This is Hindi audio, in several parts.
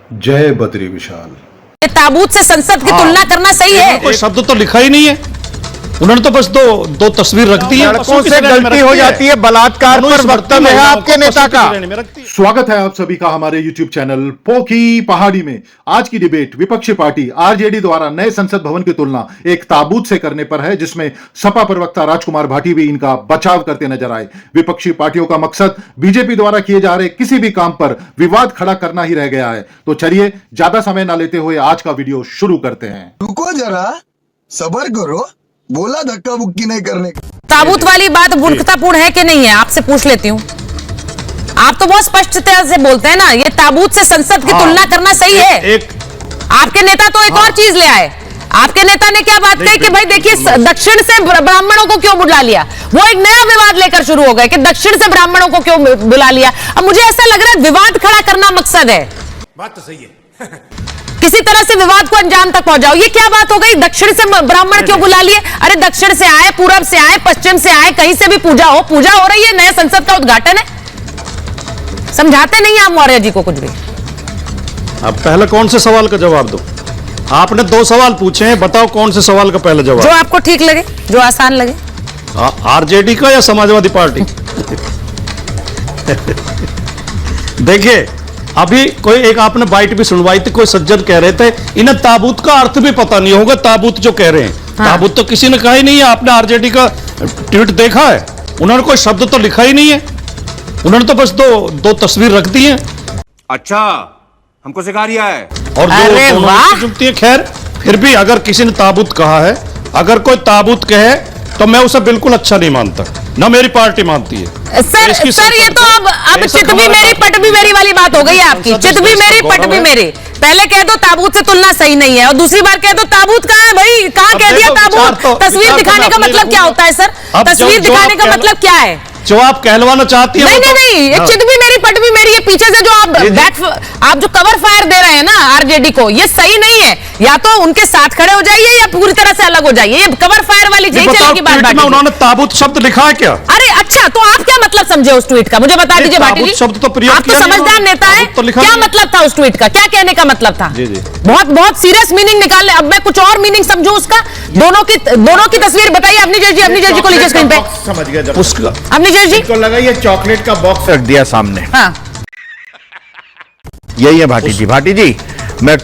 जय बद्री विशाल। ताबूत से संसद की तुलना करना सही है? कोई शब्द तो लिखा ही नहीं है, उन्होंने तो बस दो तस्वीर रख दी है। लड़कों से गलती हो जाती है, बलात्कार पर वक्तव्य है आपके नेता का। स्वागत है आप सभी का हमारे YouTube चैनल पोकी पहाड़ी में। आज की डिबेट विपक्षी पार्टी आरजेडी द्वारा नए संसद भवन की तुलना एक ताबूत से करने पर है, जिसमें सपा प्रवक्ता राजकुमार भाटी भी इनका बचाव करते नजर आए। विपक्षी पार्टियों का मकसद बीजेपी द्वारा किए जा रहे किसी भी काम पर विवाद खड़ा करना ही रह गया है। तो चलिए ज्यादा समय ना लेते हुए आज का वीडियो शुरू करते हैं। रुको जरा, सब्र करो, बोला धक्का मुक्की नहीं करने। ताबूत वाली बात मूर्खतापूर्ण है कि नहीं है, आपसे पूछ लेती हूँ। आप तो बहुत स्पष्टता से बोलते हैं ना, ये ताबूत से संसद की तुलना करना सही है। आपके नेता तो एक और चीज ले आए। आपके नेता ने क्या बात कही कि भाई देखिए दक्षिण से ब्राह्मणों को क्यों बुला लिया। वो एक नया विवाद लेकर शुरू हो गए कि दक्षिण से ब्राह्मणों को क्यों बुला लिया। अब मुझे ऐसा लग रहा है विवाद खड़ा करना मकसद है। बात तो सही है। किसी तरह से विवाद को अंजाम तक पहुंचाओ। ये क्या बात हो गई, दक्षिण से ब्राह्मण क्यों बुला लिए? अरे दक्षिण से आए, पूरब से आए, पश्चिम से आए, कहीं से भी पूजा हो रही है, नए संसद का उद्घाटन है। समझाते नहीं आप मौर्य जी को कुछ भी। अब पहले कौन से सवाल का जवाब दो? आपने दो सवाल पूछे हैं, बताओ कौन से सवाल का पहला जवाब? जो आपको ठीक लगे, जो आसान लगे। आरजेडी का या समाजवादी पार्टी? देखिए अभी कोई एक आपने बाइट भी सुनवाई थी, कोई सज्जन कह रहे थे इन्हें ताबूत का अर्थ भी पता नहीं होगा। ताबूत जो कह रहे हैं, हाँ। ताबूत तो किसी ने कहा ही नहीं है। आपने आरजेडी का ट्वीट देखा है? उन्होंने कोई शब्द तो लिखा ही नहीं है, उन्होंने तो बस दो तस्वीर रख दी है। अच्छा, हमको सिखा रिया है। और जुगती है। खैर फिर भी अगर किसी ने ताबूत कहा है, अगर कोई ताबूत कहे तो मैं उसे बिल्कुल अच्छा नहीं मानता, ना मेरी पार्टी मानती है। सर ये तो अब चित भी मेरी पट भी मेरी वाली बात हो गई है आपकी। चित भी मेरी पट भी मेरी। पहले कह दो ताबूत से तुलना सही नहीं है, और दूसरी बार कह दो ताबूत कहाँ है भाई, कहाँ कह दिया ताबूत? तस्वीर दिखाने का मतलब क्या होता है सर? तस्वीर दिखाने का मतलब क्या है? जो आप कहलवाना चाहती हैं? नहीं, ये चित भी मेरी पट भी मेरी। ये पीछे से जो आप जो कवर फायर दे रहे हैं ना आरजेडी को, ये सही नहीं है। या तो उनके साथ खड़े हो जाइए या पूरी तरह से अलग हो जाइए। ये कवर फायर वाली चलेगी बात। उन्होंने ताबूत शब्द लिखा है क्या? अरे अच्छा, तो आप क्या मतलब समझे उस ट्वीट का? मुझे बता दीजिए भाटी जी। शब्द तो आप तो समझदार नेता है, क्या मतलब था उस ट्वीट का? क्या कहने का मतलब था? बहुत सीरियस मीनिंग निकाल ले। अब मैं कुछ और मीनिंग समझूं उसका? दोनों की तस्वीर बताइए। अपनी जज जी को लीजिए स्क्रीन पे। समझ गया उसका अपनी जज जी को लगा ये चॉकलेट का बॉक्स रख दिया सामने। हाँ यही है भाटी जी। भाटी जी, मैं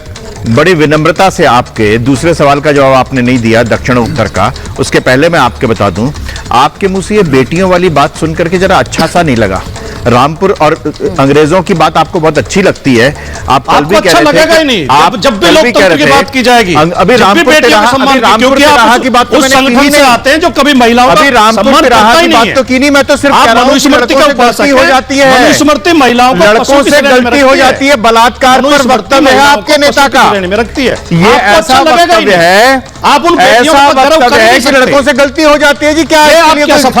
बड़ी विनम्रता से आपके दूसरे सवाल का जवाब आपने नहीं दिया, दक्षिण उत्तर का। उसके पहले मैं आपके बता दूं, आपके मुंह से ये बेटियों वाली बात सुन करके जरा अच्छा सा नहीं लगा। रामपुर और अंग्रेजों की बात आपको बहुत अच्छी लगती है। आप कल भी कह रहे थे, लगेगा ही नहीं। आप जब भी लोकतंत्र की बात की जाएगी, अभी रामपुर तिराहा की बात तो मैंने की नहीं। आते हैं जो कभी महिलाओं अभी रामपुर तिराहा की बात तो की नहीं। मैं तो सिर्फ कह रहा हूं कि लड़कों से गलती हो जाती है, मनुस्मृति महिलाओं लड़कों से गलती हो जाती है। बलात्कार पर वक्तव्य है आपके नेता का। रखती है ये ऐसा वक्तव्य है, आप उन ऐसा वक्तव्य है कि लड़कों से गलती हो जाती है जी। क्या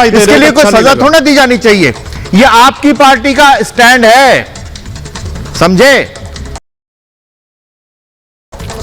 इसके लिए कोई सजा थोड़ा दी जानी चाहिए? ये आपकी पार्टी का स्टैंड है, समझे?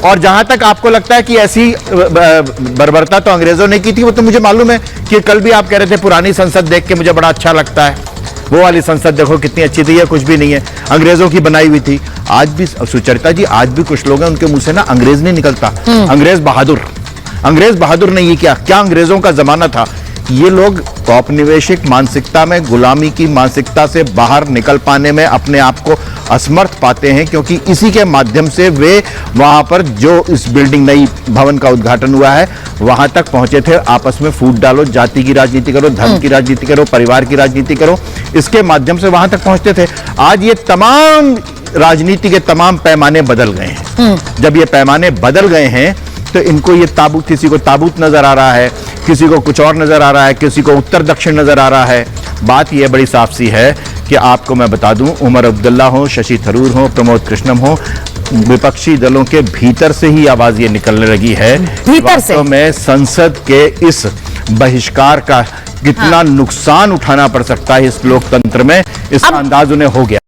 और जहां तक आपको लगता है कि ऐसी बर्बरता तो अंग्रेजों ने की थी, वो तो मुझे मालूम है कि कल भी आप कह रहे थे पुरानी संसद देख के मुझे बड़ा अच्छा लगता है। वो वाली संसद देखो कितनी अच्छी थी, या कुछ भी नहीं है, अंग्रेजों की बनाई हुई थी। आज भी सुचरिता जी, आज भी कुछ लोग हैं उनके मुंह से ना अंग्रेज नहीं निकलता। अंग्रेज बहादुर नहीं। ये क्या अंग्रेजों का जमाना था। ये लोग औपनिवेशिक मानसिकता में, गुलामी की मानसिकता से बाहर निकल पाने में अपने आप को असमर्थ पाते हैं, क्योंकि इसी के माध्यम से वे वहां पर जो इस बिल्डिंग नई भवन का उद्घाटन हुआ है वहां तक पहुंचे थे। आपस में फूट डालो, जाति की राजनीति करो, धर्म की राजनीति करो, परिवार की राजनीति करो, इसके माध्यम से वहां तक पहुंचते थे। आज ये तमाम राजनीति के तमाम पैमाने बदल गए हैं। जब ये पैमाने बदल गए हैं तो इनको ये ताबूत, किसी को ताबूत नजर आ रहा है, किसी को कुछ और नजर आ रहा है, किसी को उत्तर दक्षिण नजर आ रहा है। बात यह बड़ी साफ सी है कि आपको मैं बता दूं, उमर अब्दुल्ला हो, शशि थरूर हो, प्रमोद कृष्णम हो, विपक्षी दलों के भीतर से ही आवाज ये निकलने लगी है। वास्तव में संसद के इस बहिष्कार का कितना नुकसान उठाना पड़ सकता है इस लोकतंत्र में, इसका अंदाज उन्हें हो गया।